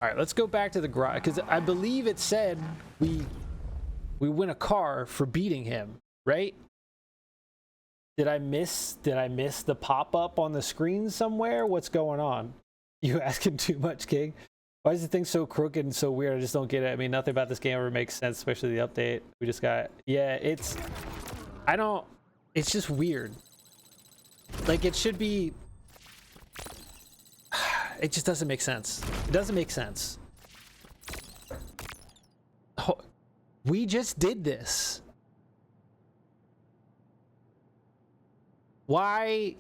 All right, let's go back to the garage because I believe it said we win a car for beating him, right? Did I miss the pop-up on the screen somewhere? What's going on? You asking too much, King? Why is the thing so crooked and so weird? I just don't get it. I mean, nothing about this game ever makes sense, especially the update we just got. Yeah, it's just weird. Like, it should be... It just doesn't make sense. It doesn't make sense. Oh, we just did this. Why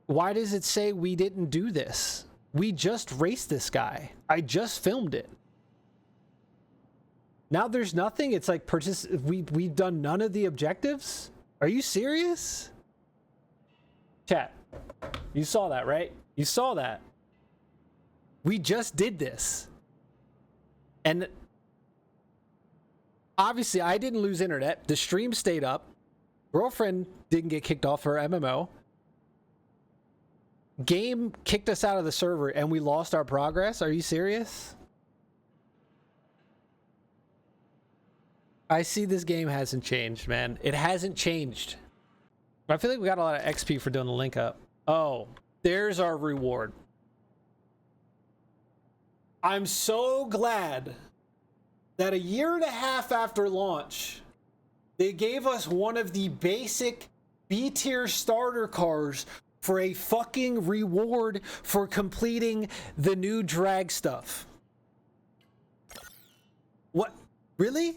does it say we didn't do this? We just raced this guy. I just filmed it. Now there's nothing. It's like we've done none of the objectives. Are you serious? Chat. You saw that, right? You saw that. We just did this. And obviously I didn't lose internet. The stream stayed up. Girlfriend didn't get kicked off her MMO. Game kicked us out of the server and we lost our progress. Are you serious? I see this game hasn't changed, man. It hasn't changed. I feel like we got a lot of XP for doing the link up. Oh, there's our reward. I'm so glad that a year and a half after launch, they gave us one of the basic B-tier starter cars for a fucking reward for completing the new drag stuff. What? Really?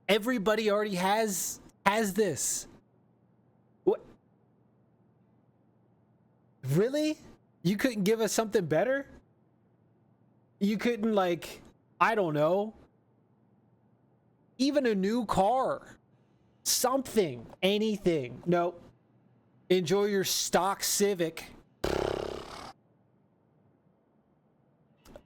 Everybody already has this. What? Really? You couldn't give us something better? You couldn't, like, I don't know, even a new car, something, anything. Nope. Enjoy your stock Civic.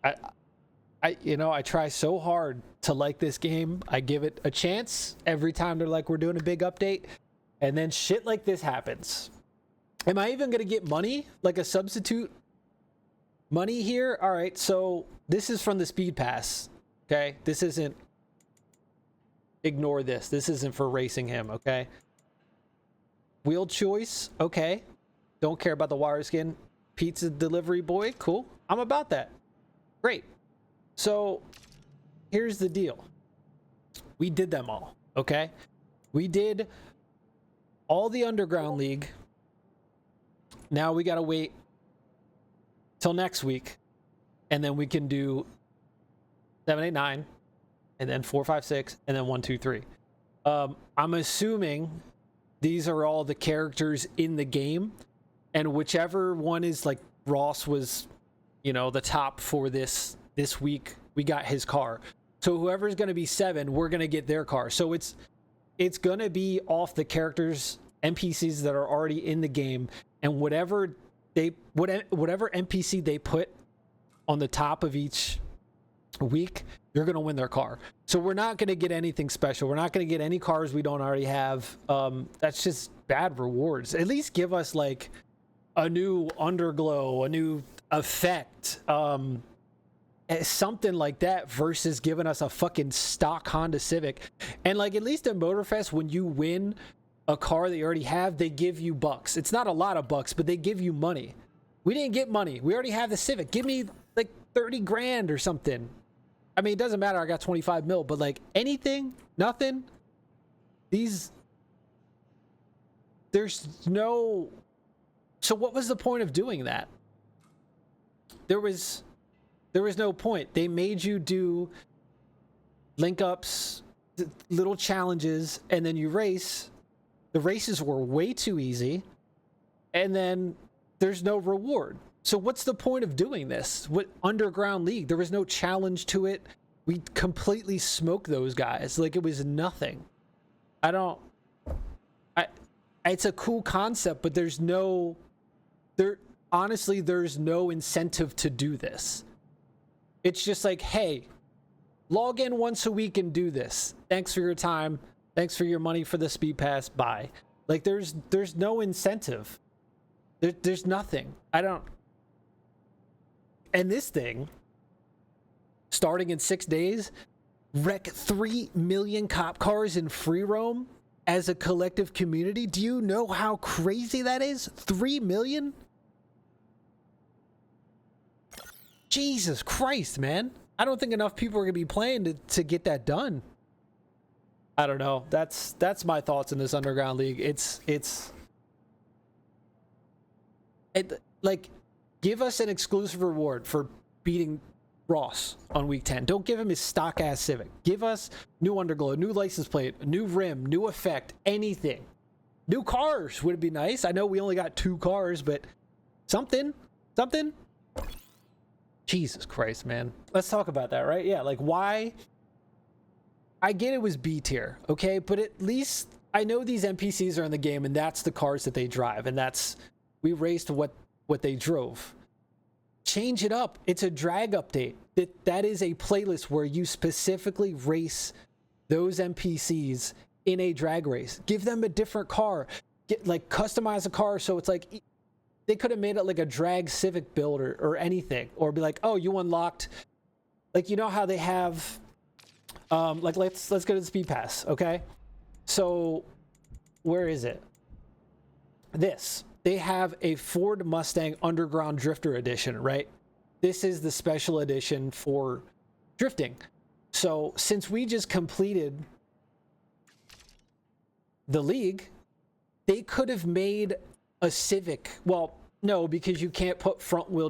I try so hard to like this game. I give it a chance every time they're like, we're doing a big update, and then shit like this happens. Am I even gonna get money, like a substitute money here? All right, so this is from the speed pass. Okay, this isn't, ignore this. This isn't for racing him. Okay, wheel choice. Okay, don't care about the wire skin. Pizza delivery boy. Cool, I'm about that. Great. So here's the deal. We did them all. Okay, we did all the Underground League. Now we gotta wait till next week, and then we can do 7, 8, 9, and then 4, 5, 6, and then 1, 2, 3. I'm assuming these are all the characters in the game, and whichever one is, like, Ross was, you know, the top for this week, we got his car. So whoever's going to be 7, we're going to get their car. So it's going to be off the characters, NPCs that are already in the game, and whatever NPC they put on the top of each week, you're going to win their car. So we're not going to get anything special. We're not going to get any cars we don't already have. That's just bad rewards. At least give us, like, a new underglow, a new effect, something like that, versus giving us a fucking stock Honda Civic. And, like, at least at Motorfest, when you win a car that you already have, they give you bucks. It's not a lot of bucks, but they give you money. We didn't get money. We already have the Civic. Give me, like, 30 grand or something. I mean, it doesn't matter. I got 25 mil, but, like, anything, nothing. There's no. So what was the point of doing that? There was no point. They made you do link ups, little challenges, and then you race. The races were way too easy, and then there's no reward. So what's the point of doing this? What Underground League? There was no challenge to it. We completely smoked those guys. Like, it was nothing. It's a cool concept, but honestly, there's no incentive to do this. It's just like, hey, log in once a week and do this. Thanks for your time. Thanks for your money for the speed pass. Bye. Like, there's no incentive. There's nothing. And this thing, starting in 6 days, wreck 3 million cop cars in free roam as a collective community. Do you know how crazy that is? 3 million? Jesus Christ, man. I don't think enough people are going to be playing to get that done. I don't know. That's my thoughts in this Underground League. It's like, give us an exclusive reward for beating Ross on week 10. Don't give him his stock ass Civic. Give us new underglow, new license plate, new rim, new effect, anything. New cars would be nice. I know we only got 2 cars, but something. Jesus Christ, man. Let's talk about that, right? Yeah, like, why? I get it was B tier, okay? But at least I know these NPCs are in the game, and that's the cars that they drive, and we raced what they drove. Change it up. It's a drag update. That is a playlist where you specifically race those NPCs in a drag race. Give them a different car. Customize a car so it's like, they could have made it like a drag Civic build or anything, or be like, oh, you unlocked, like, you know how they have, like, let's go to the speed pass, okay? So where is it? They have a Ford Mustang Underground Drifter Edition, right? This is the special edition for drifting. So since we just completed the league, they could have made a Civic. Well, no, because you can't put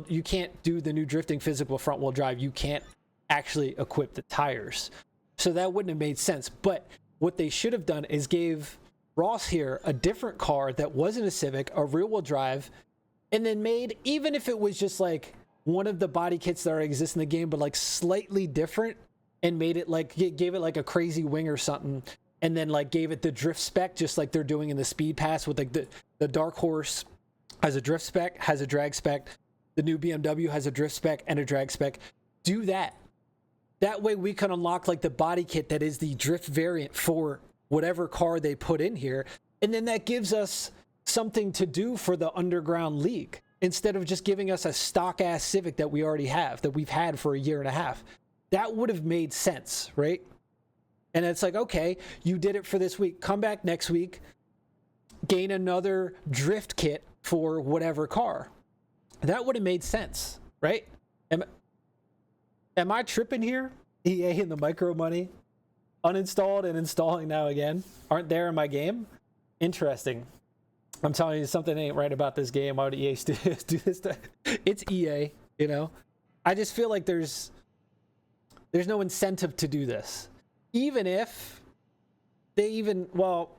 you can't do the new drifting physical front wheel drive. You can't actually equip the tires. So that wouldn't have made sense. But what they should have done is gave Ross here a different car that wasn't a Civic, a rear wheel drive, and then made, even if it was just like one of the body kits that exist in the game, but like slightly different, and made it like, gave it like a crazy wing or something, and then like gave it the drift spec, just like they're doing in the speed pass with like the Dark Horse has a drift spec, has a drag spec, the new BMW has a drift spec and a drag spec. Do that. That way we can unlock like the body kit that is the drift variant for whatever car they put in here, and then that gives us something to do for the Underground League instead of just giving us a stock ass Civic that we already have, that we've had for a year and a half. That would have made sense, right? And it's like, okay, you did it for this week, come back next week, gain another drift kit for whatever car. That would have made sense, right? Am I tripping here? EA and the micro money, uninstalled and installing now again, aren't there in my game? Interesting. I'm telling you, something ain't right about this game. Why would EA do this? It's EA, you know? I just feel like there's no incentive to do this. Even if they well,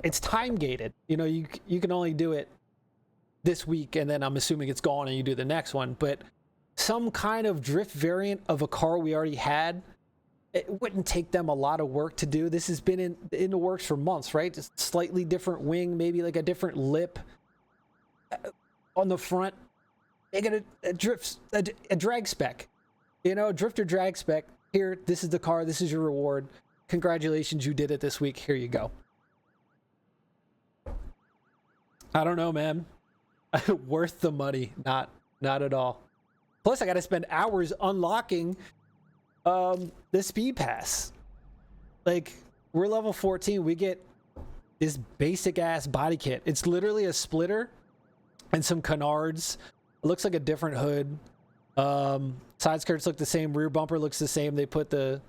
it's time gated. You know, you can only do it this week, and then I'm assuming it's gone and you do the next one. But some kind of drift variant of a car we already had, it wouldn't take them a lot of work to do. This has been in the works for months, right? Just slightly different wing, maybe like a different lip on the front. They got a drag spec, you know, a drifter drag spec. Here, this is the car. This is your reward. Congratulations, you did it this week. Here you go. I don't know, man. Worth the money? Not at all. Plus, I got to spend hours unlocking the speed pass. Like, we're level 14. We get this basic ass body kit. It's literally a splitter and some canards. It looks like a different hood. Side skirts look the same. Rear bumper looks the same. They put the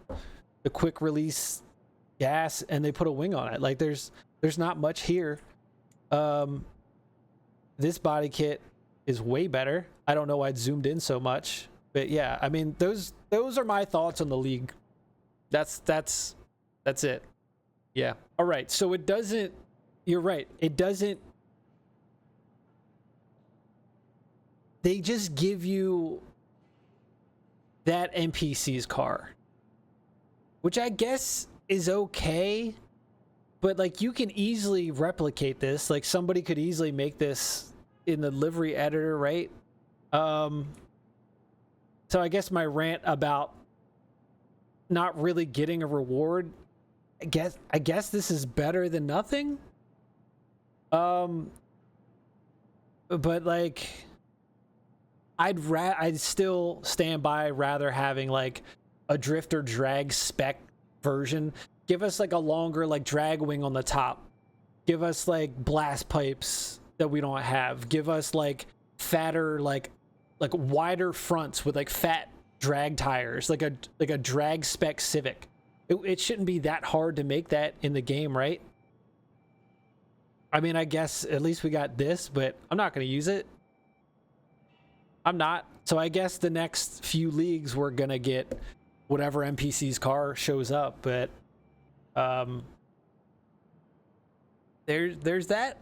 quick release gas and they put a wing on it. Like, there's not much here. This body kit is way better. I don't know why it zoomed in so much, but yeah, I mean, those are my thoughts on the league. That's it. Yeah. All right. So it doesn't, you're right. It doesn't, they just give you that NPC's car, which I guess is okay, but like, you can easily replicate this. Like, somebody could easily make this in the livery editor, right? So I guess my rant about not really getting a reward, I guess this is better than nothing. But like, I'd still stand by rather having like a drifter drag spec version. Give us like a longer like drag wing on the top. Give us like blast pipes that we don't have. Give us like fatter like wider fronts with like fat drag tires, like a drag spec Civic. It shouldn't be that hard to make that in the game, right? I mean, I guess at least we got this, but I'm not going to use it. I'm not. So I guess the next few leagues we're going to get whatever NPC's car shows up, but there's that.